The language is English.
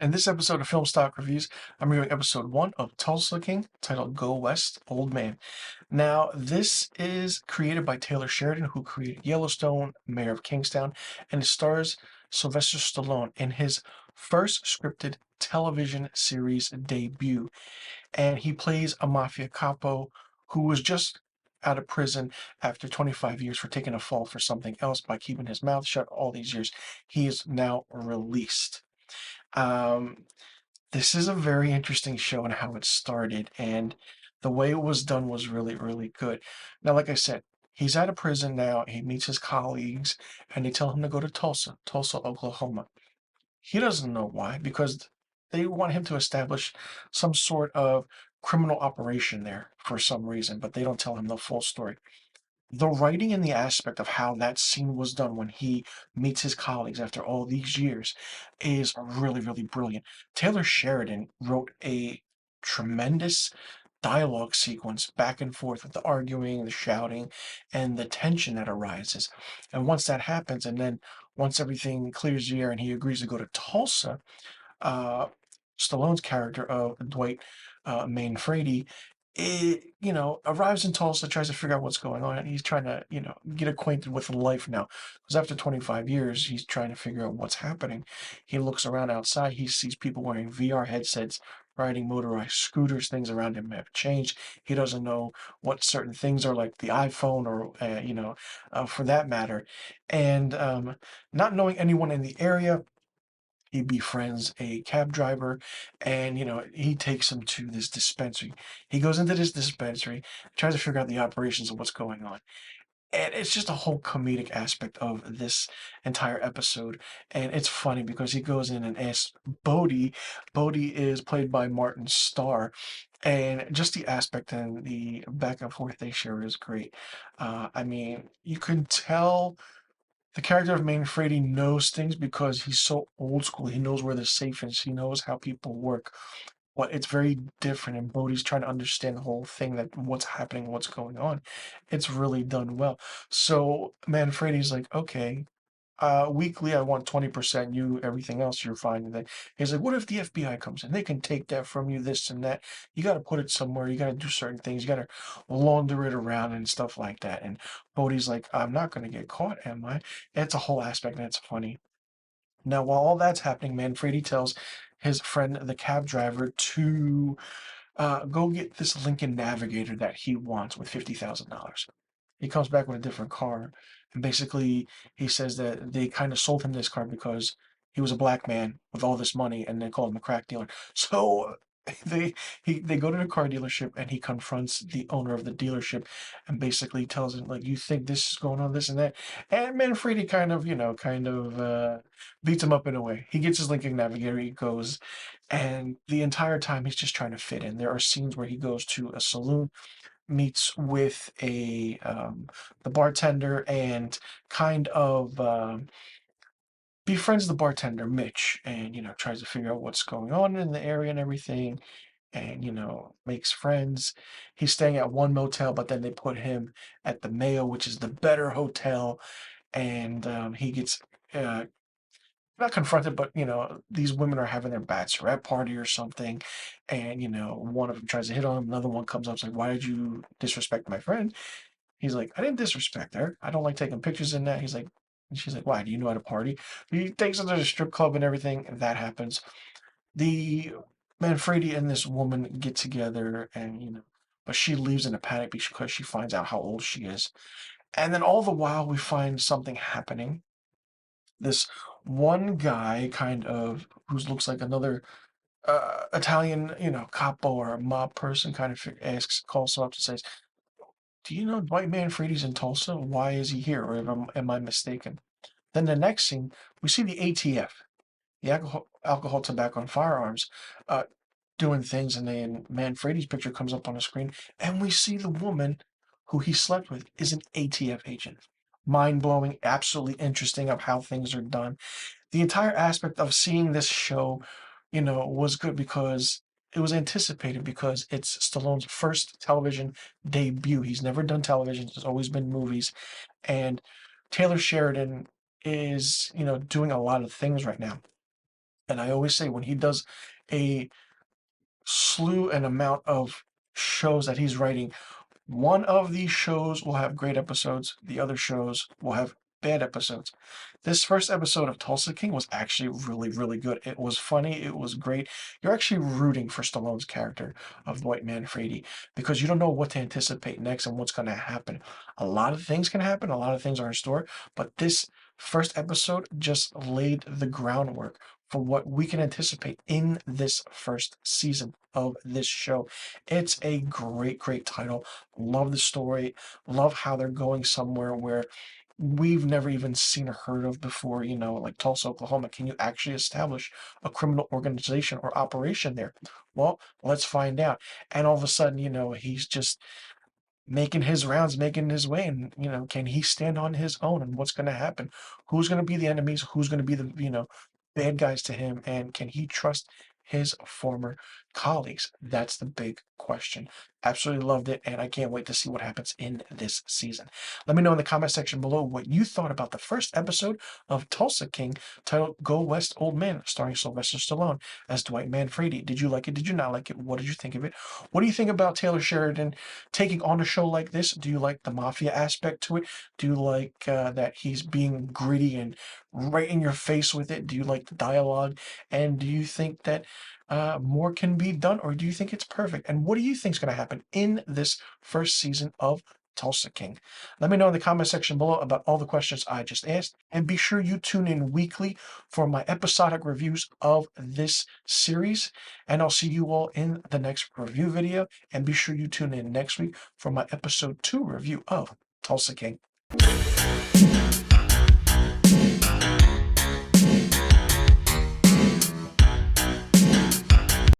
In this episode of Film Stock Reviews, I'm reviewing episode 1 of Tulsa King, titled Go West, Old Man. Now, this is created by Taylor Sheridan, who created Yellowstone, Mayor of Kingstown, and it stars Sylvester Stallone in his first scripted television series debut. And he plays a mafia capo who was just out of prison after 25 years for taking a fall for something else by keeping his mouth shut all these years. He is now released. Um, this is a very interesting show and how it started, and the way it was done was really, really good. Now, like I said, he's out of prison now. He meets his colleagues, and they tell him to go to Tulsa, Oklahoma. He doesn't know why, because they want him to establish some sort of criminal operation there for some reason, but they don't tell him the full story. The writing and the aspect of how that scene was done when he meets his colleagues after all these years is really, really brilliant. Taylor Sheridan wrote a tremendous dialogue sequence back and forth with the arguing, the shouting, and the tension that arises. And once that happens, and then once everything clears the air and he agrees to go to Tulsa, uh, Stallone's character of Dwight Manfredi, arrives in Tulsa, tries to figure out what's going on, and he's trying to, get acquainted with life now. Because after 25 years, he's trying to figure out what's happening. He looks around outside, he sees people wearing VR headsets, riding motorized scooters, things around him have changed. He doesn't know what certain things are, like the iPhone or, for that matter. And not knowing anyone in the area, he befriends a cab driver, and he takes him to this dispensary. He goes into this dispensary, tries to figure out the operations of what's going on, and it's just a whole comedic aspect of this entire episode. And it's funny because he goes in and asks Bodie. Bodie is played by Martin Starr, and just the aspect and the back and forth they share is great. I mean, you can tell the character of Manfredi knows things because he's so old school. He knows where the safe is. He knows how people work. But it's very different, and Bodhi's trying to understand the whole thing, that what's happening, what's going on. It's really done well. So Manfredi's like, okay, weekly I want 20%. You, everything else you're fine. And then he's like, what if the FBI comes in? They can take that from you, this and that. You got to put it somewhere. You got to do certain things. You got to launder it around and stuff like that. And Bodhi's like, I'm not going to get caught, am I? It's a whole aspect that's funny. Now, while all that's happening, Manfredi tells his friend, the cab driver, to go get this Lincoln Navigator that he wants with $50,000. He comes back with a different car, and basically he says that they kind of sold him this car because he was a black man with all this money, and they called him a crack dealer. So they go to the car dealership, and he confronts the owner of the dealership, and basically tells him, like, you think this is going on, this and that. And Manfredi kind of beats him up in a way. He gets his Lincoln Navigator, he goes, and the entire time he's just trying to fit in. There are scenes where he goes to a saloon, meets with a the bartender, and kind of befriends the bartender Mitch, and tries to figure out what's going on in the area and everything, and makes friends. He's staying at one motel, but then they put him at the Mayo, which is the better hotel, and he gets uh, not confronted, but these women are having their bachelorette party or something, and one of them tries to hit on him. Another one comes up, and is like, "Why did you disrespect my friend?" He's like, "I didn't disrespect her. I don't like taking pictures in that." He's like, and she's like, "Why? Do you know how to party?" He takes her to the strip club and everything, and that happens. The Manfredi and this woman get together, and but she leaves in a panic because she finds out how old she is, and then all the while we find something happening. This one guy, kind of, who looks like another Italian, capo or a mob person, kind of calls him up and says, "Do you know Dwight Manfredi's in Tulsa? Why is he here? Or am I mistaken?" Then the next scene, we see the ATF, the alcohol, tobacco, and firearms, uh, doing things, and then Manfredi's picture comes up on the screen, and we see the woman who he slept with is an ATF agent. Mind blowing, absolutely interesting of how things are done. The entire aspect of seeing this show, was good because it was anticipated, because it's Stallone's first television debut. He's never done television, it's always been movies. And Taylor Sheridan is, doing a lot of things right now. And I always say when he does a slew and amount of shows that he's writing, one of these shows will have great episodes, the other shows will have bad episodes. This first episode of Tulsa King was actually really, really good. It was funny, it was great. You're actually rooting for Stallone's character of Dwight Manfredi because you don't know what to anticipate next and what's going to happen. A lot of things can happen, a lot of things are in store, but this first episode just laid the groundwork for what we can anticipate in this first season of this show. It's a great, great title. Love the story. Love how they're going somewhere where we've never even seen or heard of before, like Tulsa, Oklahoma. Can you actually establish a criminal organization or operation there? Well, let's find out. And all of a sudden, he's just making his rounds, making his way, and can he stand on his own? And what's going to happen? Who's going to be the enemies? Who's going to be the bad guys to him? And can he trust his former colleagues? That's the big question. Absolutely loved it, and I can't wait to see what happens in this season. Let me know in the comment section below what you thought about the first episode of Tulsa King, titled Go West Old Man, starring Sylvester Stallone as Dwight Manfredi. Did you like it? Did you not like it? What did you think of it? What do you think about Taylor Sheridan taking on a show like this? Do you like the mafia aspect to it? Do you like that he's being gritty and right in your face with it? Do you like the dialogue? And do you think that more can be done, or do you think it's perfect? And what do you think is going to happen in this first season of Tulsa King? Let me know in the comment section below about all the questions I just asked, and be sure you tune in weekly for my episodic reviews of this series, and I'll see you all in the next review video, and be sure you tune in next week for my episode 2 review of Tulsa King.